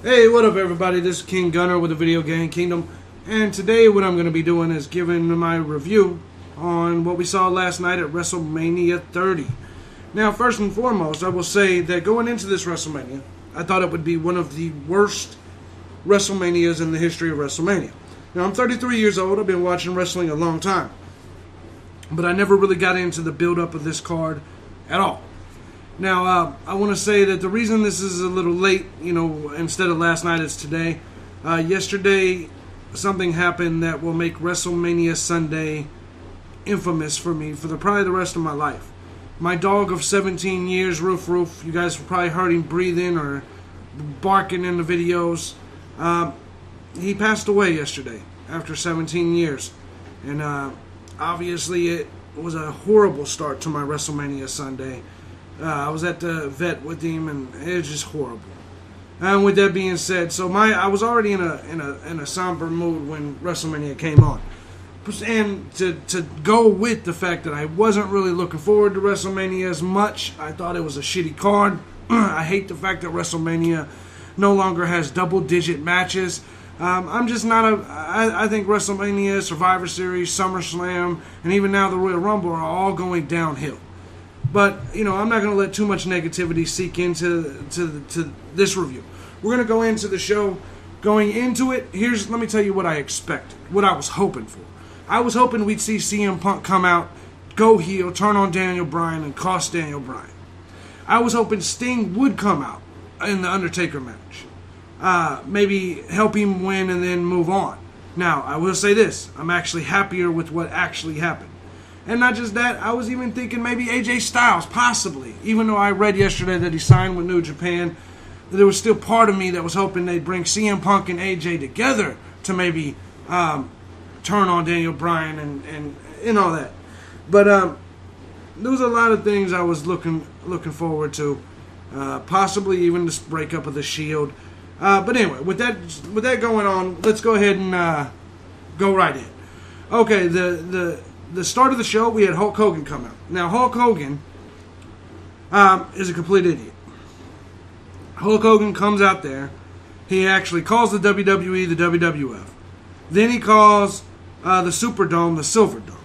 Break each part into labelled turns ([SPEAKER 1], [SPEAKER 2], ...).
[SPEAKER 1] Hey, what up everybody? This is King Gunner with the Video Game Kingdom, and today what I'm going to be doing is giving my review on what we saw last night at WrestleMania 30. Now, first and foremost, I will say that going into this WrestleMania, I thought it would be one of the worst WrestleManias in the history of WrestleMania. Now, I'm 33 years old, I've been watching wrestling a long time, but I never really got into the build-up of this card at all. Now, I want to say that the reason this is a little late, instead of last night, it's today. Yesterday, something happened that will make WrestleMania Sunday infamous for me for probably the rest of my life. My dog of 17 years, Roof, you guys have probably heard him breathing or barking in the videos. He passed away yesterday after 17 years. And obviously it was a horrible start to my WrestleMania Sunday. I was at the vet with him, and it was just horrible. And with that being said, I was already in a somber mood when WrestleMania came on, and to go with the fact that I wasn't really looking forward to WrestleMania as much. I thought it was a shitty card. I hate the fact that WrestleMania no longer has double-digit matches. I'm just not I think WrestleMania, Survivor Series, SummerSlam, and even now the Royal Rumble are all going downhill. But, I'm not going to let too much negativity seep into to this review. We're going to go into the show. Going into it, let me tell you what I expected, what I was hoping for. I was hoping we'd see CM Punk come out, go heel, turn on Daniel Bryan, and cost Daniel Bryan. I was hoping Sting would come out in the Undertaker match. Maybe help him win and then move on. Now, I will say this. I'm actually happier with what actually happened. And not just that, I was even thinking maybe AJ Styles, possibly. Even though I read yesterday that he signed with New Japan, there was still part of me that was hoping they'd bring CM Punk and AJ together to maybe turn on Daniel Bryan and all that. But there was a lot of things I was looking forward to, possibly even this breakup of the Shield. But anyway, with that going on, let's go ahead and go right in. Okay, the start of the show, we had Hulk Hogan come out. Now, Hulk Hogan is a complete idiot. Hulk Hogan comes out there. He actually calls the WWE the WWF. Then he calls the Superdome the Silver Dome.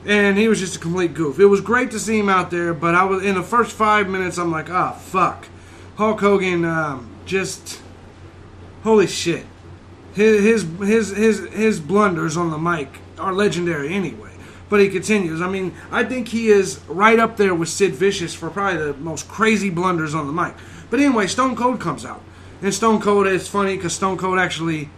[SPEAKER 1] And he was just a complete goof. It was great to see him out there, but I was in the first 5 minutes, I'm like, fuck. Hulk Hogan, holy shit. His blunders on the mic are legendary anyway. But he continues. I think he is right up there with Sid Vicious for probably the most crazy blunders on the mic. But anyway, Stone Cold comes out. And Stone Cold, is funny because Stone Cold actually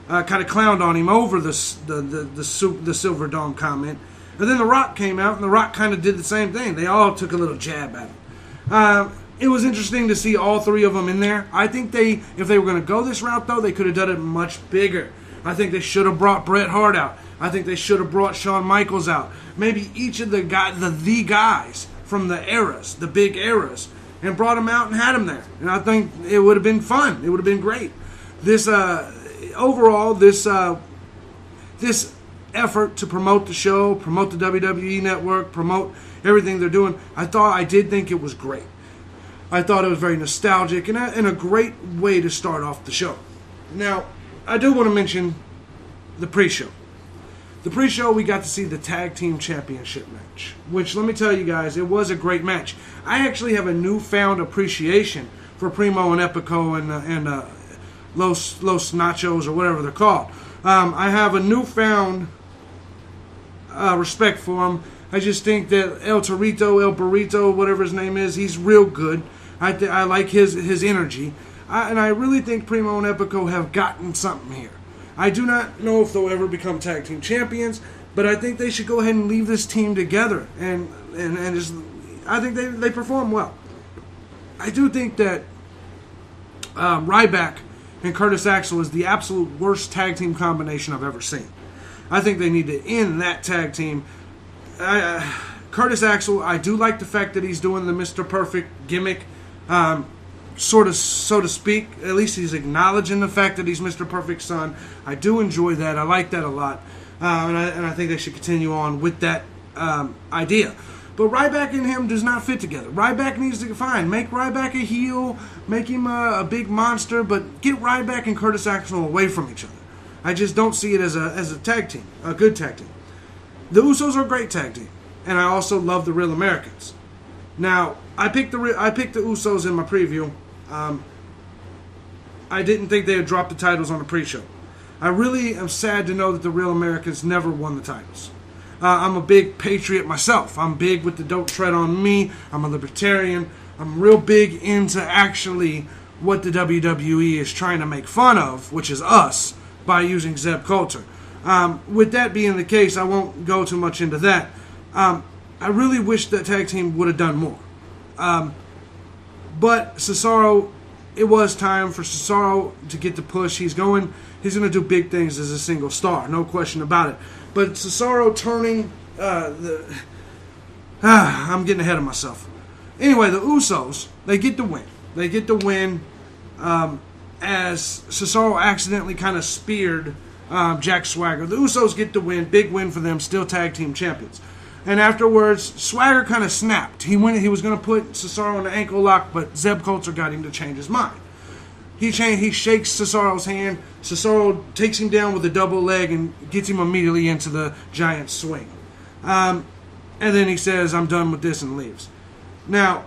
[SPEAKER 1] kind of clowned on him over the Silver Dome comment. And then The Rock came out, and The Rock kind of did the same thing. They all took a little jab at him. It was interesting to see all three of them in there. I think if they were going to go this route, though, they could have done it much bigger. I think they should have brought Bret Hart out. I think they should have brought Shawn Michaels out. Maybe each of the guys from the eras, the big eras, and brought them out and had them there. And I think it would have been fun. It would have been great. This overall, this effort to promote the show, promote the WWE Network, promote everything they're doing, I did think it was great. I thought it was very nostalgic and a great way to start off the show. Now, I do want to mention the pre-show. The pre-show, we got to see the Tag Team Championship match, which, let me tell you guys, it was a great match. I actually have a newfound appreciation for Primo and Epico and Los Nachos, or whatever they're called. I have a newfound respect for them. I just think that El Burrito, whatever his name is, he's real good. I like his energy. And I really think Primo and Epico have gotten something here. I do not know if they'll ever become tag team champions, but I think they should go ahead and leave this team together. And just, I think they perform well. I do think that Ryback and Curtis Axel is the absolute worst tag team combination I've ever seen. I think they need to end that tag team. Curtis Axel, I do like the fact that he's doing the Mr. Perfect gimmick. Sort of, so to speak. At least he's acknowledging the fact that he's Mr. Perfect's son. I do enjoy that. I like that a lot. And I think they should continue on with that idea. But Ryback and him does not fit together. Ryback needs to fine. Make Ryback a heel, make him a big monster, but get Ryback and Curtis Axel away from each other. I just don't see it as a tag team, a good tag team. The Usos are a great tag team, and I also love the Real Americans. Now, I picked the Usos in my preview. I didn't think they had dropped the titles on the pre-show. I really am sad to know that the Real Americans never won the titles. I'm a big patriot myself. I'm big with the don't tread on me. I'm a libertarian. I'm real big into actually what the WWE is trying to make fun of, which is us, by using Zeb Coulter. With that being the case, I won't go too much into that. I really wish that tag team would have done more. But Cesaro, it was time for Cesaro to get the push. He's going to do big things as a single star, no question about it. But Cesaro turning I'm getting ahead of myself. Anyway, the Usos, they get the win. They get the win as Cesaro accidentally kind of speared Jack Swagger. The Usos get the win. Big win for them. Still tag team champions. And afterwards, Swagger kind of snapped. He was going to put Cesaro in an ankle lock, but Zeb Coulter got him to change his mind. He shakes Cesaro's hand. Cesaro takes him down with a double leg and gets him immediately into the giant swing. And then he says, "I'm done with this," and leaves. Now,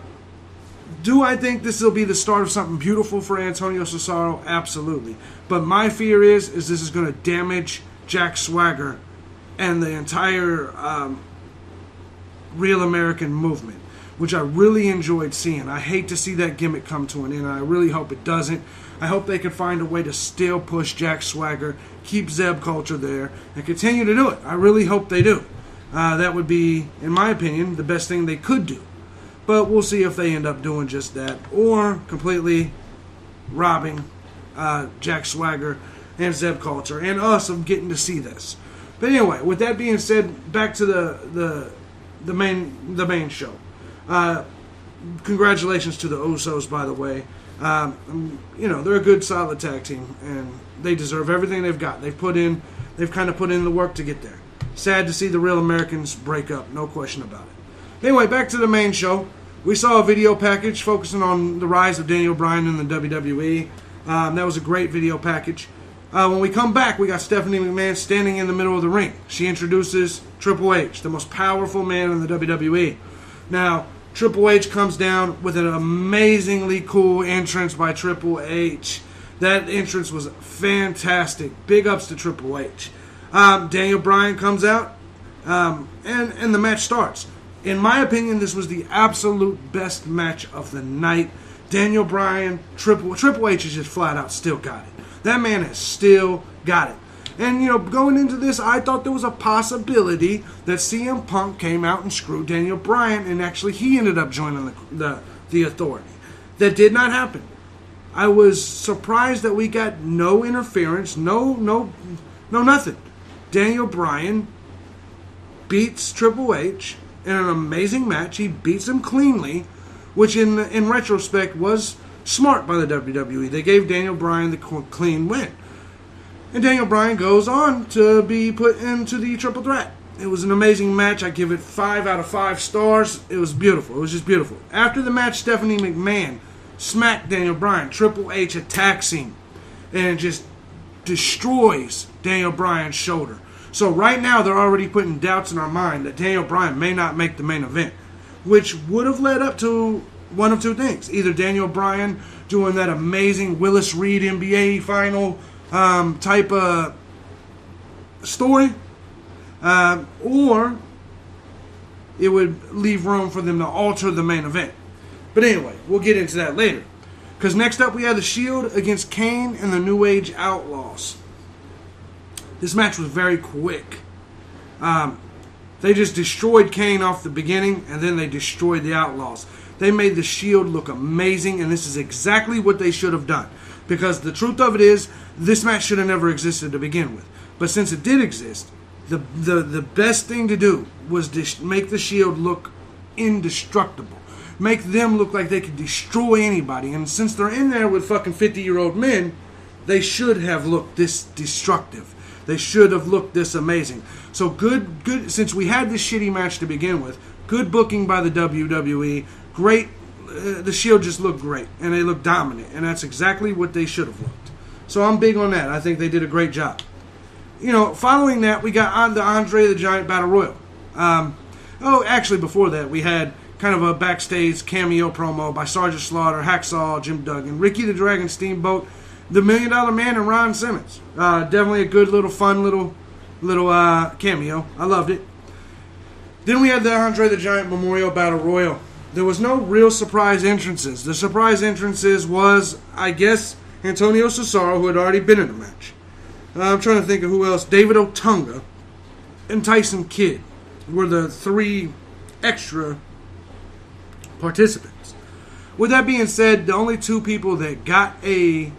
[SPEAKER 1] do I think this will be the start of something beautiful for Antonio Cesaro? Absolutely. But my fear is this is going to damage Jack Swagger and the entire Real American movement, which I really enjoyed seeing. I hate to see that gimmick come to an end, and I really hope it doesn't. I hope they can find a way to still push Jack Swagger, keep Zeb Coulter there, and continue to do it. I really hope they do. That would be, in my opinion, the best thing they could do. But we'll see if they end up doing just that, or completely robbing Jack Swagger and Zeb Coulter and us of getting to see this. But anyway, with that being said, back to the main show. Congratulations to the Usos, by the way. They're a good, solid tag team, and they deserve everything they've got. They've kind of put in the work to get there. Sad to see the Real Americans break up, no question about it. Anyway, back to the main show. We saw a video package focusing on the rise of Daniel Bryan in the WWE. That was a great video package. When we come back, we got Stephanie McMahon standing in the middle of the ring. She introduces Triple H, the most powerful man in the WWE. Now, Triple H comes down with an amazingly cool entrance by Triple H. That entrance was fantastic. Big ups to Triple H. Daniel Bryan comes out, and the match starts. In my opinion, this was the absolute best match of the night. Daniel Bryan, Triple H has just flat out still got it. That man has still got it. And, going into this, I thought there was a possibility that CM Punk came out and screwed Daniel Bryan, and actually he ended up joining the Authority. That did not happen. I was surprised that we got no interference, no nothing. Daniel Bryan beats Triple H in an amazing match. He beats him cleanly, which in retrospect was smart by the WWE. They gave Daniel Bryan the clean win. And Daniel Bryan goes on to be put into the Triple Threat. It was an amazing match. I give it 5 out of 5 stars. It was beautiful. It was just beautiful. After the match, Stephanie McMahon smacked Daniel Bryan. Triple H attacks him and just destroys Daniel Bryan's shoulder. So right now, they're already putting doubts in our mind that Daniel Bryan may not make the main event, which would have led up to one of two things. Either Daniel Bryan doing that amazing Willis Reed NBA final type of story, or it would leave room for them to alter the main event. But anyway, we'll get into that later. Because next up we have the Shield against Kane and the New Age Outlaws. This match was very quick. They just destroyed Kane off the beginning, and then they destroyed the Outlaws. They made the Shield look amazing, and this is exactly what they should have done. Because the truth of it is, this match should have never existed to begin with. But since it did exist, the best thing to do was make the Shield look indestructible. Make them look like they could destroy anybody. And since they're in there with fucking 50-year-old men, they should have looked this destructive. They should have looked this amazing. So good, since we had this shitty match to begin with, Good booking by the WWE. Great. The Shield just looked great, and they looked dominant, and that's exactly what they should have looked. So I'm big on that. I think they did a great job. Following that, we got on the Andre the Giant Battle Royal. Actually, before that, we had kind of a backstage cameo promo by Sergeant Slaughter, Hacksaw, Jim Duggan, Ricky the Dragon Steamboat, the $1 Million Man, and Ron Simmons. Definitely a good little fun little cameo. I loved it. Then we had the Andre the Giant Memorial Battle Royal. There was no real surprise entrances. The surprise entrances was, I guess, Antonio Cesaro, who had already been in the match. I'm trying to think of who else. David Otunga and Tyson Kidd were the 3 extra participants. With that being said, the only 2 people that got an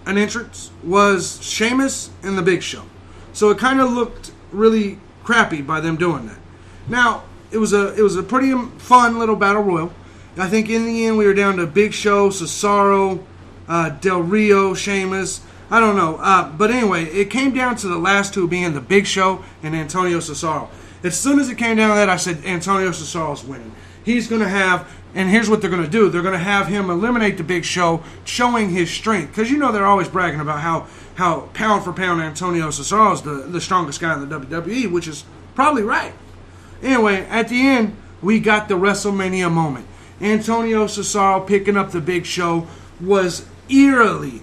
[SPEAKER 1] entrance was Sheamus and the Big Show. So it kind of looked really crappy by them doing that. Now, it was a pretty fun little battle royal. I think in the end we were down to Big Show, Cesaro, Del Rio, Sheamus. I don't know. But anyway, it came down to the last 2 being the Big Show and Antonio Cesaro. As soon as it came down to that, I said Antonio Cesaro's winning. He's going to have, and here's what they're going to do. They're going to have him eliminate the Big Show, showing his strength. Because they're always bragging about how pound for pound Antonio Cesaro's the strongest guy in the WWE, which is probably right. Anyway, at the end, we got the WrestleMania moment. Antonio Cesaro picking up the Big Show was eerily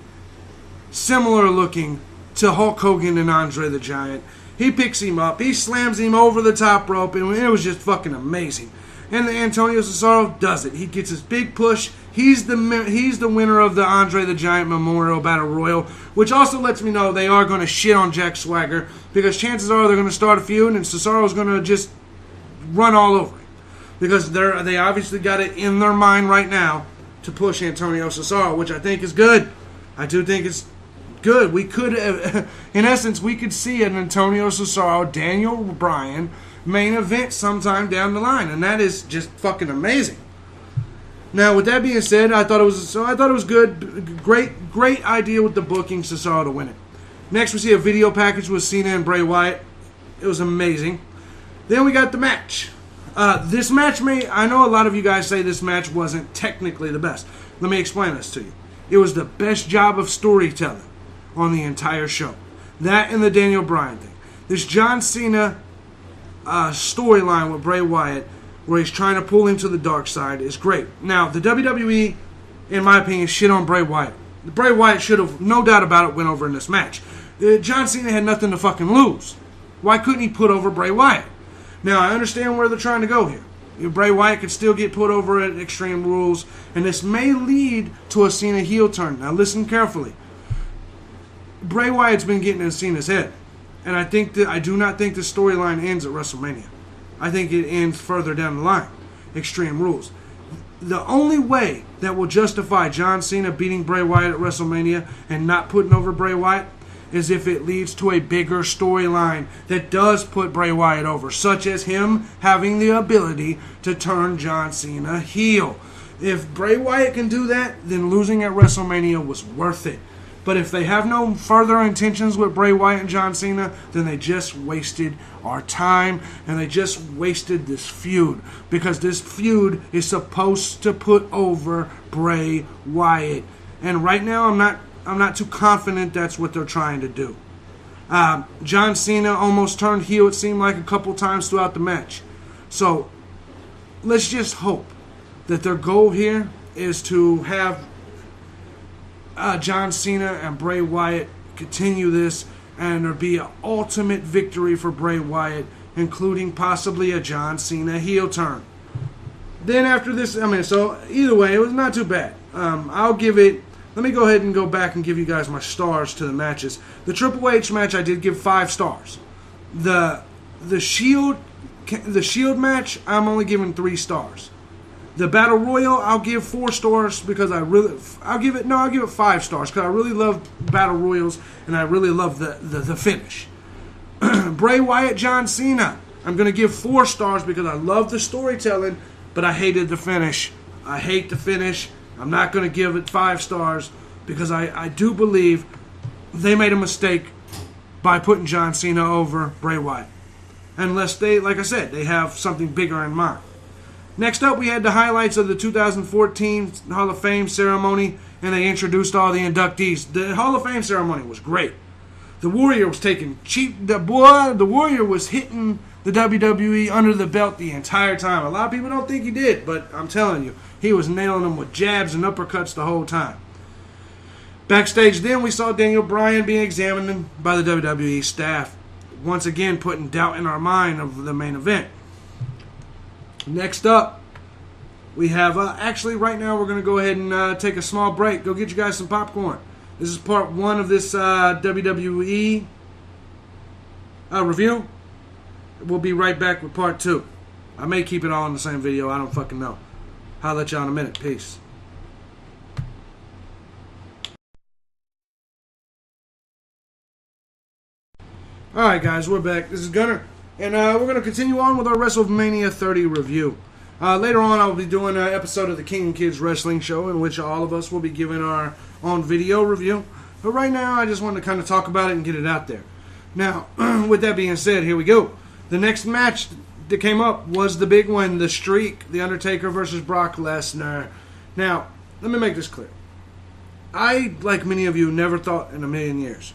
[SPEAKER 1] similar looking to Hulk Hogan and Andre the Giant. He picks him up, he slams him over the top rope, and it was just fucking amazing. And Antonio Cesaro does it. He gets his big push. He's the winner of the Andre the Giant Memorial Battle Royal, which also lets me know they are going to shit on Jack Swagger, because chances are they're going to start a feud and Cesaro's going to just run all over him, because they obviously got it in their mind right now to push Antonio Cesaro, which I think is good. I do think it's good. We could, in essence, we could see an Antonio Cesaro, Daniel Bryan main event sometime down the line, and that is just fucking amazing. Now, with that being said, I thought it was good. Great idea with the booking, Cesaro to win it. Next, we see a video package with Cena and Bray Wyatt. It was amazing. Then we got the match. This match I know a lot of you guys say this match wasn't technically the best. Let me explain this to you. It was the best job of storytelling on the entire show. That and the Daniel Bryan thing. This John Cena storyline with Bray Wyatt, where he's trying to pull him to the dark side, is great. Now, the WWE, in my opinion, shit on Bray Wyatt. Bray Wyatt should have, no doubt about it, went over in this match. John Cena had nothing to fucking lose. Why couldn't he put over Bray Wyatt? Now, I understand where they're trying to go here. Bray Wyatt could still get put over at Extreme Rules, and this may lead to a Cena heel turn. Now, listen carefully. Bray Wyatt's been getting in Cena's head, and I do not think the storyline ends at WrestleMania. I think it ends further down the line. Extreme Rules. The only way that will justify John Cena beating Bray Wyatt at WrestleMania and not putting over Bray Wyatt is if it leads to a bigger storyline that does put Bray Wyatt over, such as him having the ability to turn John Cena heel. If Bray Wyatt can do that, then losing at WrestleMania was worth it. But if they have no further intentions with Bray Wyatt and John Cena, then they just wasted our time, and they just wasted this feud, because this feud is supposed to put over Bray Wyatt. And right now, I'm not too confident that's what they're trying to do. John Cena almost turned heel, it seemed like, a couple times throughout the match. So let's just hope that their goal here is to have John Cena and Bray Wyatt continue this, and there be an ultimate victory for Bray Wyatt, including possibly a John Cena heel turn. Then after this, so either way, it was not too bad. I'll give it. Let me go ahead and go back and give you guys my stars to the matches. The Triple H match, I did give 5 stars. The Shield match, I'm only giving 3 stars. The Battle Royal, I'll give 4 stars because I'll give it 5 stars because I really love Battle Royals and I really love the finish. Bray Wyatt, John Cena, I'm going to give 4 stars because I love the storytelling, but I hated the finish. I hate the finish. I'm not going to give it 5 stars because I do believe they made a mistake by putting John Cena over Bray Wyatt. unless they, like I said, they have something bigger in mind. Next up, we had the highlights of the 2014 Hall of Fame ceremony, and they introduced all the inductees. The Hall of Fame ceremony was great. The Warrior was taking cheap. The Warrior was hitting the WWE under the belt the entire time. A lot of people don't think he did, but I'm telling you, he was nailing them with jabs and uppercuts the whole time. Backstage then, we saw Daniel Bryan being examined by the WWE staff, once again putting doubt in our mind of the main event. Next up, we have, actually right now we're going to go ahead and take a small break. Go get you guys some popcorn. This is part 1 of this WWE review. We'll be right back with part 2. I may keep it all in the same video. I don't fucking know. I'll let y'all in a minute. Peace. Alright guys, we're back. This is Gunner. And we're going to continue on with our WrestleMania 30 review. Later on, I'll be doing an episode of the King and Kids Wrestling Show in which all of us will be giving our own video review. But right now, I just wanted to kind of talk about it and get it out there. Now, with that being said, here we go. The next match that came up was the big one, The Streak, The Undertaker versus Brock Lesnar. Now, let me make this clear. I, like many of you, never thought in a million years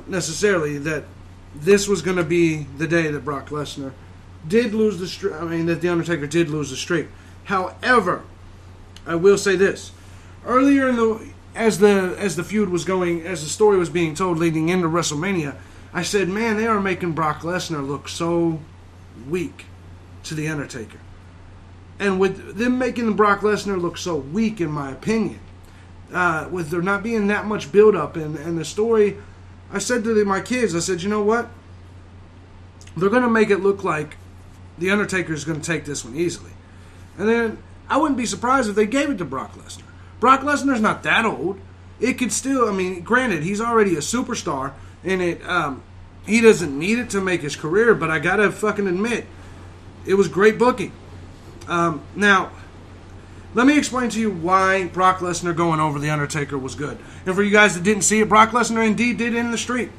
[SPEAKER 1] necessarily that this was going to be the day that Brock Lesnar did lose the streak. I mean, that The Undertaker did lose the streak. However, I will say this: earlier in as the feud was going, as the story was being told leading into WrestleMania, I said, man, they are making Brock Lesnar look so weak to The Undertaker. And with them making Brock Lesnar look so weak, in my opinion, with there not being that much build-up and the story, I said to my kids, I said, you know what? They're going to make it look like The Undertaker is going to take this one easily. And then I wouldn't be surprised if they gave it to Brock Lesnar. Brock Lesnar's not that old. It could still, I mean, granted, he's already a superstar, and he doesn't need it to make his career, but I got to fucking admit, it was great booking. Now, let me explain to you why Brock Lesnar going over The Undertaker was good. And for you guys that didn't see it, Brock Lesnar indeed did end the streak.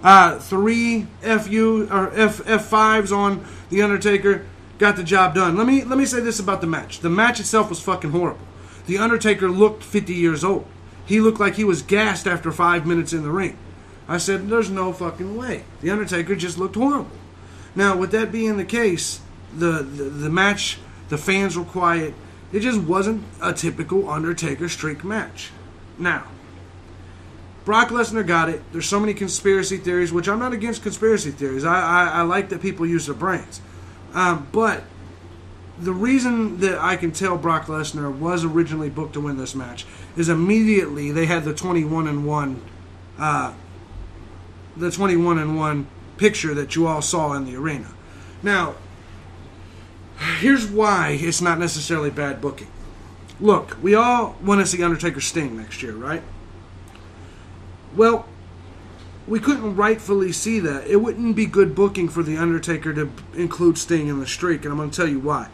[SPEAKER 1] 3 F5s on The Undertaker, got the job done. Let me say this about the match. The match itself was fucking horrible. The Undertaker looked 50 years old. He looked like he was gassed after 5 minutes in the ring. I said, there's no fucking way. The Undertaker just looked horrible. Now, with that being the case, the match, the fans were quiet. It just wasn't a typical Undertaker streak match. Now, Brock Lesnar got it. There's so many conspiracy theories, which I'm not against conspiracy theories. I like that people use their brains. But the reason that I can tell Brock Lesnar was originally booked to win this match is immediately they had the 21-1 picture that you all saw in the arena. Now, here's why it's not necessarily bad booking. Look, we all want to see Undertaker Sting next year, right? Well, we couldn't rightfully see that. It wouldn't be good booking for The Undertaker to include Sting in the streak, and I'm going to tell you why.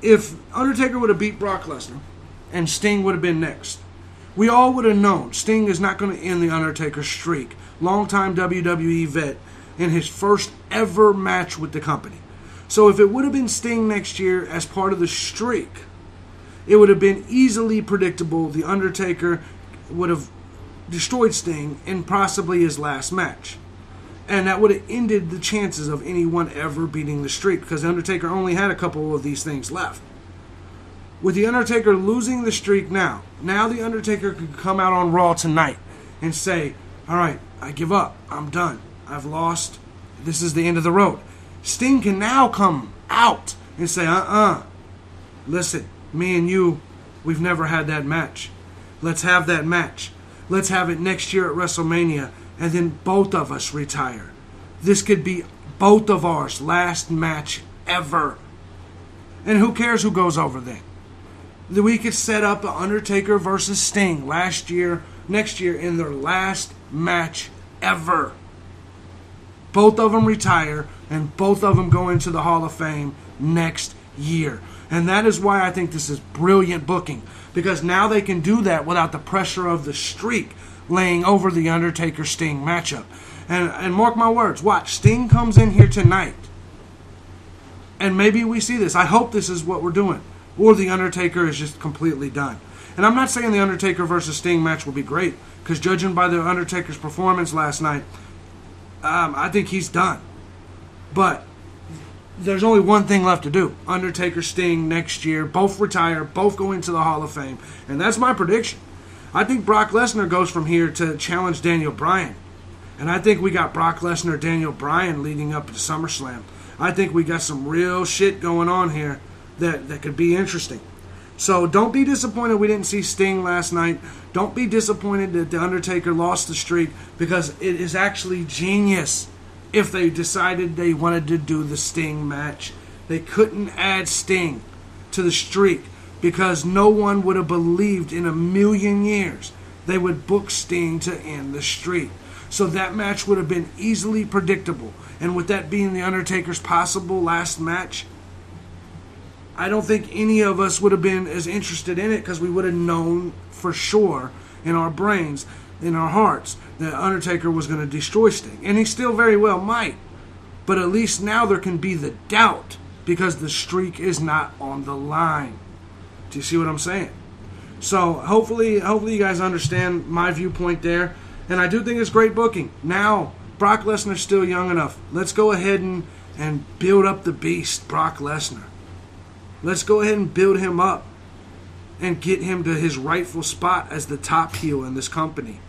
[SPEAKER 1] If Undertaker would have beat Brock Lesnar and Sting would have been next, we all would have known Sting is not going to end The Undertaker's streak. Longtime WWE vet in his first ever match with the company. So if it would have been Sting next year as part of the streak, it would have been easily predictable The Undertaker would have destroyed Sting in possibly his last match. And that would have ended the chances of anyone ever beating the streak, because The Undertaker only had a couple of these things left. With The Undertaker losing the streak now The Undertaker could come out on Raw tonight and say, alright, I give up. I'm done. I've lost. This is the end of the road. Sting can now come out and say, listen, me and you, we've never had that match. Let's have that match. Let's have it next year at WrestleMania, and then both of us retire. This could be both of ours last match ever. And who cares who goes over then? We could set up the Undertaker versus Sting next year in their last match ever. Both of them retire, and both of them go into the Hall of Fame next year. And that is why I think this is brilliant booking, because now they can do that without the pressure of the streak laying over the Undertaker-Sting matchup. And mark my words, watch, Sting comes in here tonight. And maybe we see this. I hope this is what we're doing. Or The Undertaker is just completely done. And I'm not saying The Undertaker versus Sting match will be great, because judging by The Undertaker's performance last night, I think he's done. But there's only one thing left to do. Undertaker, Sting next year, both retire, both go into the Hall of Fame. And that's my prediction. I think Brock Lesnar goes from here to challenge Daniel Bryan. And I think we got Brock Lesnar, Daniel Bryan leading up to SummerSlam. I think we got some real shit going on here that could be interesting. So don't be disappointed we didn't see Sting last night. Don't be disappointed that The Undertaker lost the streak, because it is actually genius if they decided they wanted to do the Sting match. They couldn't add Sting to the streak because no one would have believed in a million years they would book Sting to end the streak. So that match would have been easily predictable. And with that being The Undertaker's possible last match, I don't think any of us would have been as interested in it, because we would have known for sure in our brains, in our hearts, that Undertaker was going to destroy Sting. And he still very well might. But at least now there can be the doubt, because the streak is not on the line. Do you see what I'm saying? So hopefully you guys understand my viewpoint there. And I do think it's great booking. Now, Brock Lesnar's still young enough. Let's go ahead and build up the beast, Brock Lesnar. Let's go ahead and build him up and get him to his rightful spot as the top heel in this company.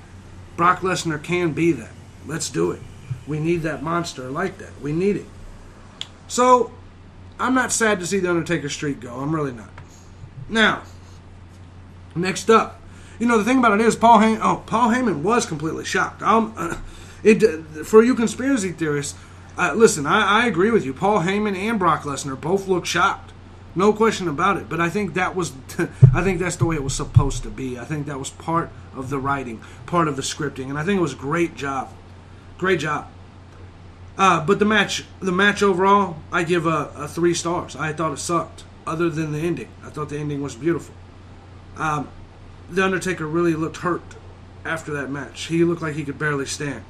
[SPEAKER 1] Brock Lesnar can be that. Let's do it. We need that monster like that. We need it. So, I'm not sad to see the Undertaker streak go. I'm really not. Now, next up. You know, the thing about it is, Paul Heyman was completely shocked. For you conspiracy theorists, listen, I agree with you. Paul Heyman and Brock Lesnar both look shocked. No question about it. But I think that's the way it was supposed to be. I think that was part of the writing, part of the scripting, and I think it was a great job. Great job. But the match overall, I give a 3 stars. I thought it sucked, other than the ending. I thought the ending was beautiful. The Undertaker really looked hurt after that match. He looked like he could barely stand.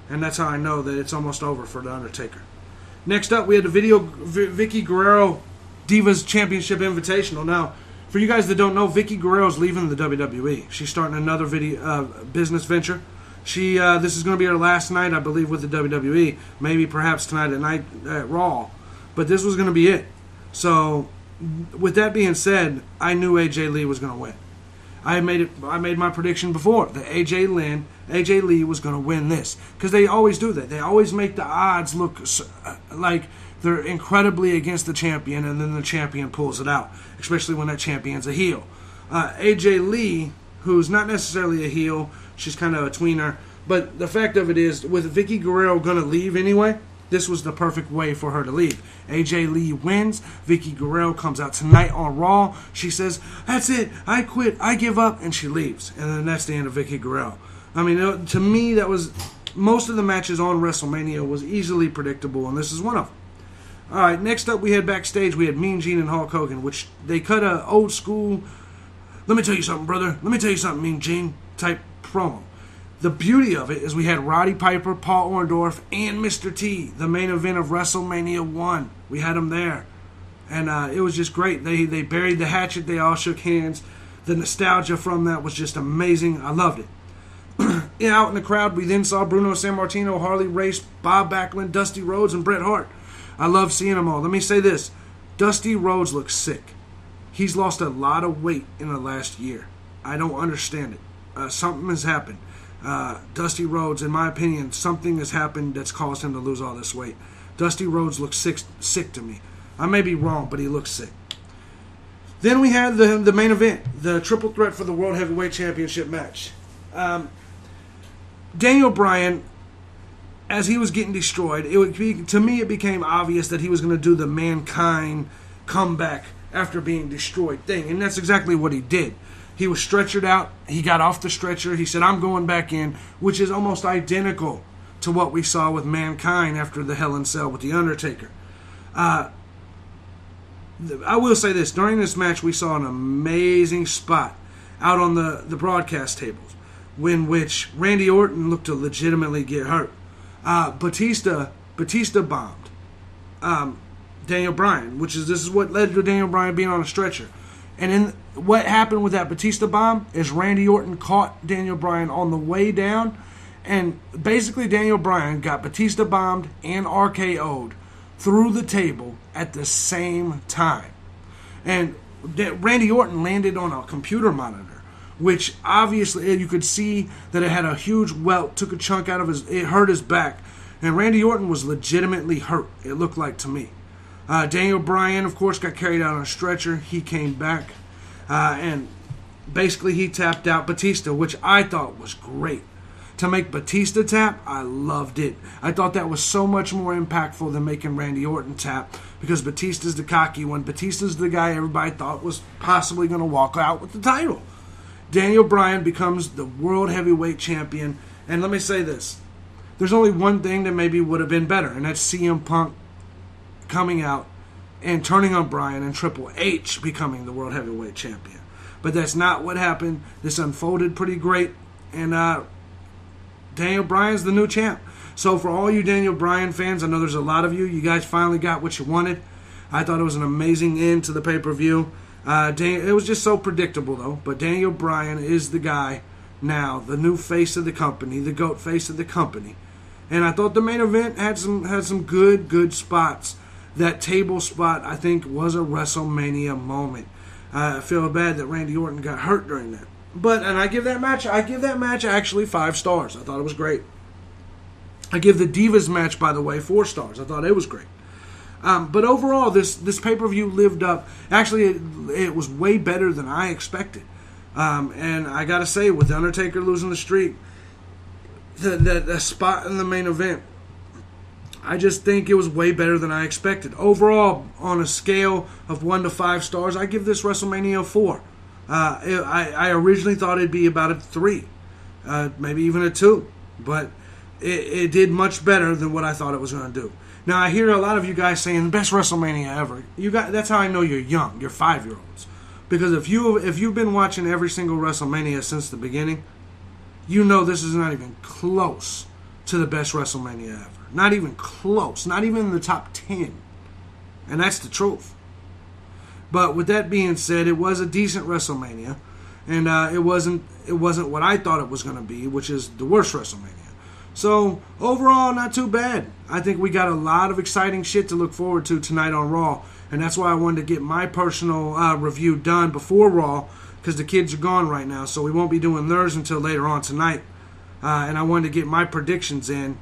[SPEAKER 1] And that's how I know that it's almost over for The Undertaker. Next up, we had the Vicky Guerrero Divas Championship Invitational. Now, for you guys that don't know, Vicky Guerrero's leaving the WWE. She's starting another business venture. This is going to be her last night, I believe, with the WWE. Maybe perhaps tonight at Raw. But this was going to be it. So, with that being said, I knew AJ Lee was going to win. I made my prediction before that AJ Lee was going to win this, because they always do that. They always make the odds look like they're incredibly against the champion, and then the champion pulls it out, especially when that champion's a heel. AJ Lee, who's not necessarily a heel, she's kind of a tweener, but the fact of it is, with Vicky Guerrero going to leave anyway, this was the perfect way for her to leave. AJ Lee wins. Vicky Guerrero comes out tonight on Raw. She says, "That's it. I quit. I give up." And she leaves. And then that's the end of Vicky Guerrero. I mean, to me, that was... Most of the matches on WrestleMania was easily predictable, and this is one of them. All right, next up we had backstage. We had Mean Gene and Hulk Hogan, which they cut a old school, "Let me tell you something, brother. Let me tell you something, Mean Gene" type promo. The beauty of it is we had Roddy Piper, Paul Orndorff, and Mr. T, the main event of WrestleMania 1. We had them there. And it was just great. They buried the hatchet. They all shook hands. The nostalgia from that was just amazing. I loved it. Out in the crowd, we then saw Bruno Sammartino, Harley Race, Bob Backlund, Dusty Rhodes, and Bret Hart. I love seeing them all. Let me say this. Dusty Rhodes looks sick. He's lost a lot of weight in the last year. I don't understand it. Something has happened. Dusty Rhodes, in my opinion, something has happened that's caused him to lose all this weight. Dusty Rhodes looks sick to me. I may be wrong, but he looks sick. Then we had the main event, the triple threat for the World Heavyweight Championship match. Daniel Bryan, as he was getting destroyed, to me it became obvious that he was going to do the Mankind comeback after being destroyed thing, and that's exactly what he did. He was stretchered out. He got off the stretcher. He said, "I'm going back in," which is almost identical to what we saw with Mankind after the Hell in a Cell with The Undertaker. I will say this. During this match, we saw an amazing spot out on the broadcast tables in which Randy Orton looked to legitimately get hurt. Batista bombed Daniel Bryan, this is what led to Daniel Bryan being on a stretcher. And in what happened with that Batista bomb is Randy Orton caught Daniel Bryan on the way down, and basically Daniel Bryan got Batista bombed and RKO'd through the table at the same time. And Randy Orton landed on a computer monitor, which obviously you could see that it had a huge welt, took a chunk out of it hurt his back. And Randy Orton was legitimately hurt, it looked like to me. Daniel Bryan, of course, got carried out on a stretcher. He came back, and basically he tapped out Batista, which I thought was great. To make Batista tap, I loved it. I thought that was so much more impactful than making Randy Orton tap, because Batista's the cocky one. Batista's the guy everybody thought was possibly going to walk out with the title. Daniel Bryan becomes the World Heavyweight Champion, and let me say this. There's only one thing that maybe would have been better, and that's CM Punk coming out and turning on Bryan and Triple H becoming the World Heavyweight Champion. But that's not what happened. This unfolded pretty great, and Daniel Bryan's the new champ. So for all you Daniel Bryan fans, I know there's a lot of you. You guys finally got what you wanted. I thought it was an amazing end to the pay-per-view. It was just so predictable, though. But Daniel Bryan is the guy now, the new face of the company, the GOAT face of the company. And I thought the main event had some good spots. That table spot, I think, was a WrestleMania moment. I feel bad that Randy Orton got hurt during that. And I give that match actually 5 stars. I thought it was great. I give the Divas match, by the way, 4 stars. I thought it was great. But overall, this pay-per-view lived up. Actually, it was way better than I expected. And I got to say, with The Undertaker losing the streak, the spot in the main event, I just think it was way better than I expected. Overall, on a scale of 1 to 5 stars, I give this WrestleMania a 4. I originally thought it'd be about a 3, maybe even a 2. But it did much better than what I thought it was going to do. Now, I hear a lot of you guys saying, best WrestleMania ever. That's how I know you're young. You're 5-year-olds. Because if you've been watching every single WrestleMania since the beginning, you know this is not even close to the best WrestleMania ever. Not even close. Not even in the top 10. And that's the truth. But with that being said, it was a decent WrestleMania. And it wasn't what I thought it was going to be, which is the worst WrestleMania. So, overall, not too bad. I think we got a lot of exciting shit to look forward to tonight on Raw. And that's why I wanted to get my personal review done before Raw, because the kids are gone right now, so we won't be doing theirs until later on tonight. And I wanted to get my predictions in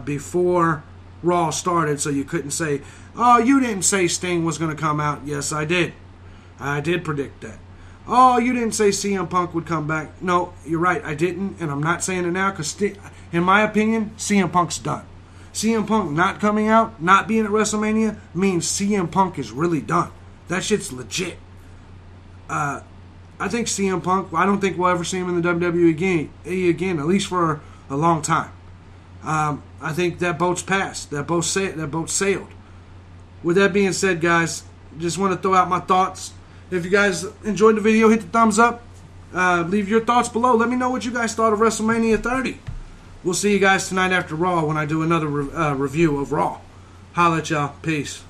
[SPEAKER 1] before Raw started, so you couldn't say, oh, you didn't say Sting was going to come out. Yes, I did. I did predict that. Oh, you didn't say CM Punk would come back. No, you're right, I didn't, and I'm not saying it now, because in my opinion, CM Punk's done. CM Punk not coming out, not being at WrestleMania, means CM Punk is really done. That shit's legit. I think CM Punk, I don't think we'll ever see him in the WWE again, at least for a long time. I think that boat's passed. That boat sailed. With that being said, guys, just want to throw out my thoughts. If you guys enjoyed the video, hit the thumbs up. Leave your thoughts below. Let me know what you guys thought of WrestleMania 30. We'll see you guys tonight after Raw when I do another review of Raw. Holla at y'all. Peace.